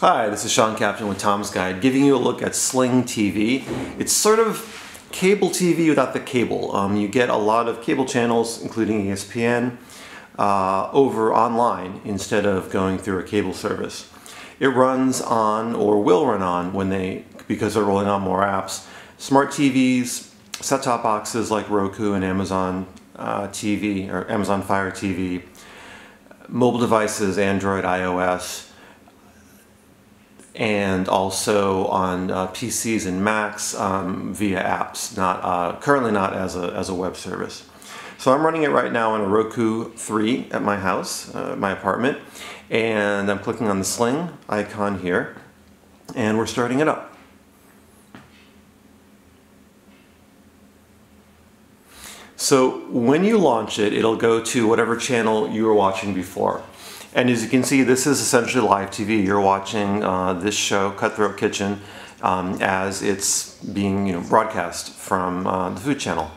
Hi, this is Sean Captain with Tom's Guide, giving you a look at SlingTV. It's sort of cable TV without the cable. You get a lot of cable channels, including ESPN, over online instead of going through a cable service. It runs on, or will run on, because they're rolling out more apps, smart TVs, set-top boxes like Roku and Amazon TV, or Amazon Fire TV, mobile devices, Android, iOS, and also on PCs and Macs via apps, currently not as a web service. So I'm running it right now on a Roku 3 at my house, my apartment, and I'm clicking on the Sling icon here, and we're starting it up. So when you launch it, it'll go to whatever channel you were watching before. And as you can see, this is essentially live TV. You're watching this show, Cutthroat Kitchen, as it's being broadcast from the Food Channel.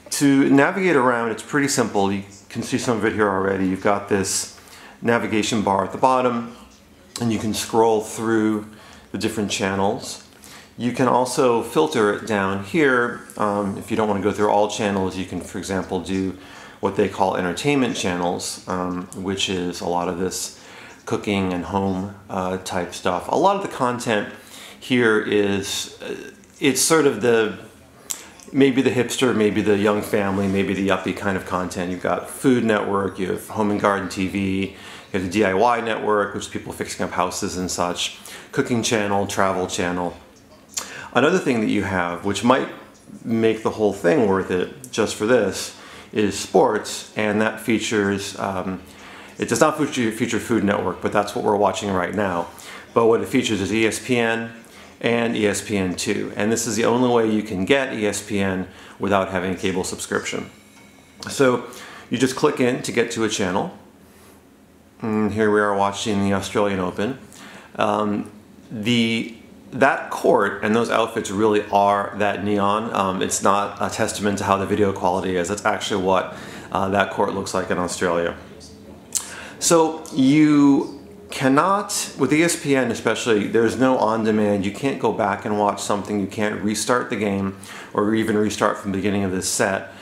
To navigate around, it's pretty simple. You can see some of it here already. You've got this navigation bar at the bottom, and you can scroll through the different channels. You can also filter it down here. If you don't want to go through all channels, you can, for example, do what they call entertainment channels, which is a lot of this cooking and home type stuff. A lot of the content here is, it's sort of maybe the hipster, maybe the young family, maybe the yuppie kind of content. You've got Food Network, you have Home and Garden TV, you have the DIY Network, which is people fixing up houses and such, Cooking Channel, Travel Channel. Another thing that you have, which might make the whole thing worth it just for this, is sports, and that features, it does not feature Food Network, but that's what we're watching right now. But what it features is ESPN and ESPN2, and this is the only way you can get ESPN without having a cable subscription. So you just click in to get to a channel. And here we are watching the Australian Open. That court and those outfits really are that neon. It's not a testament to how the video quality is. That's actually what that court looks like in Australia. So you cannot, with ESPN especially, there's no on-demand. You can't go back and watch something. You can't restart the game or even restart from the beginning of this set.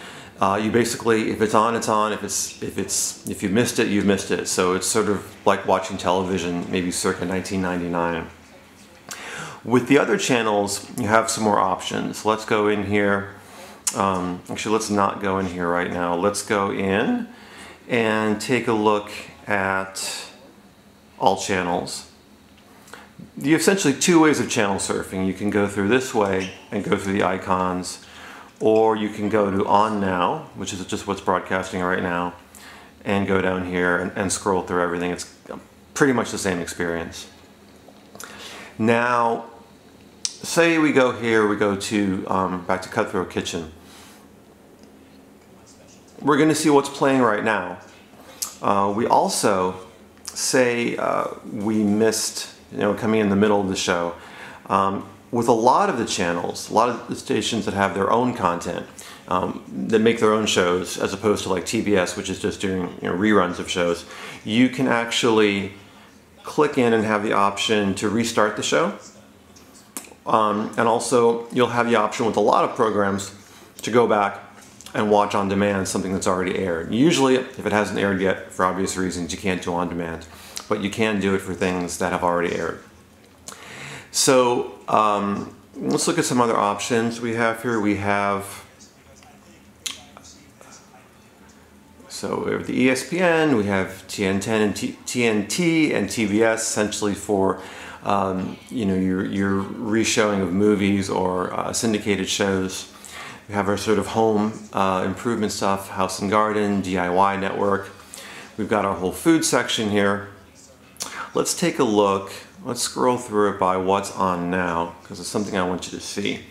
You basically, if it's on, it's on. If you missed it, you've missed it. So it's sort of like watching television, maybe circa 1999. With the other channels, you have some more options. Let's go in here. Actually, let's not go in here right now. Let's go in and take a look at all channels. You have essentially two ways of channel surfing. You can go through this way and go through the icons, or you can go to On Now, which is just what's broadcasting right now, and go down here and scroll through everything. It's pretty much the same experience. Now, say we go here, we go to back to Cutthroat Kitchen. We're going to see what's playing right now. We also, say we missed, coming in the middle of the show. With a lot of the channels, a lot of the stations that have their own content, that make their own shows, as opposed to like TBS, which is just doing reruns of shows, you can actually click in and have the option to restart the show. And also you'll have the option with a lot of programs to go back and watch on demand something that's already aired. Usually, if it hasn't aired yet, for obvious reasons, you can't do on demand, but you can do it for things that have already aired. So let's look at some other options we have here. We have the ESPN, we have TN10 and TNT and TBS, essentially for your reshowing of movies or syndicated shows. We have our sort of home improvement stuff, House and Garden, DIY Network. We've got our whole food section here. Let's take a look. Let's scroll through it by what's on now, because it's something I want you to see.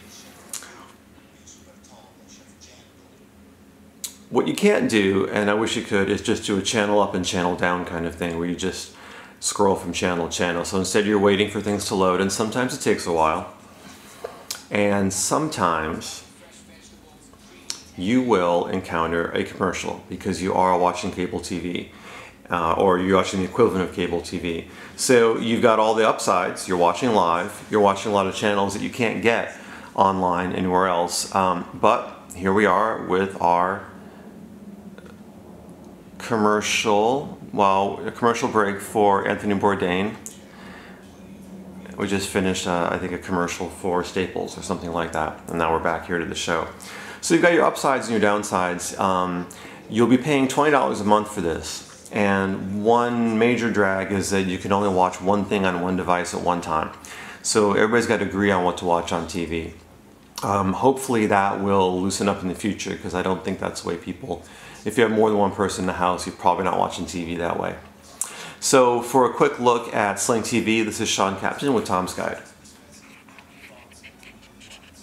What you can't do, and I wish you could, is just do a channel up and channel down kind of thing, where you just scroll from channel to channel. So instead you're waiting for things to load, and sometimes it takes a while. And sometimes you will encounter a commercial because you are watching cable TV. or you're watching the equivalent of cable TV. So you've got all the upsides. You're watching live. You're watching a lot of channels that you can't get online anywhere else. But here we are with our commercial, a commercial break for Anthony Bourdain. We just finished, I think, a commercial for Staples or something like that, and now we're back here to the show. So you've got your upsides and your downsides. You'll be paying $20 a month for this, and one major drag is that you can only watch one thing on one device at one time. So everybody's got to agree on what to watch on TV. Hopefully that will loosen up in the future, because I don't think that's the way people, if you have more than one person in the house, you're probably not watching TV that way. So for a quick look at SlingTV, this is Sean Captain with Tom's Guide.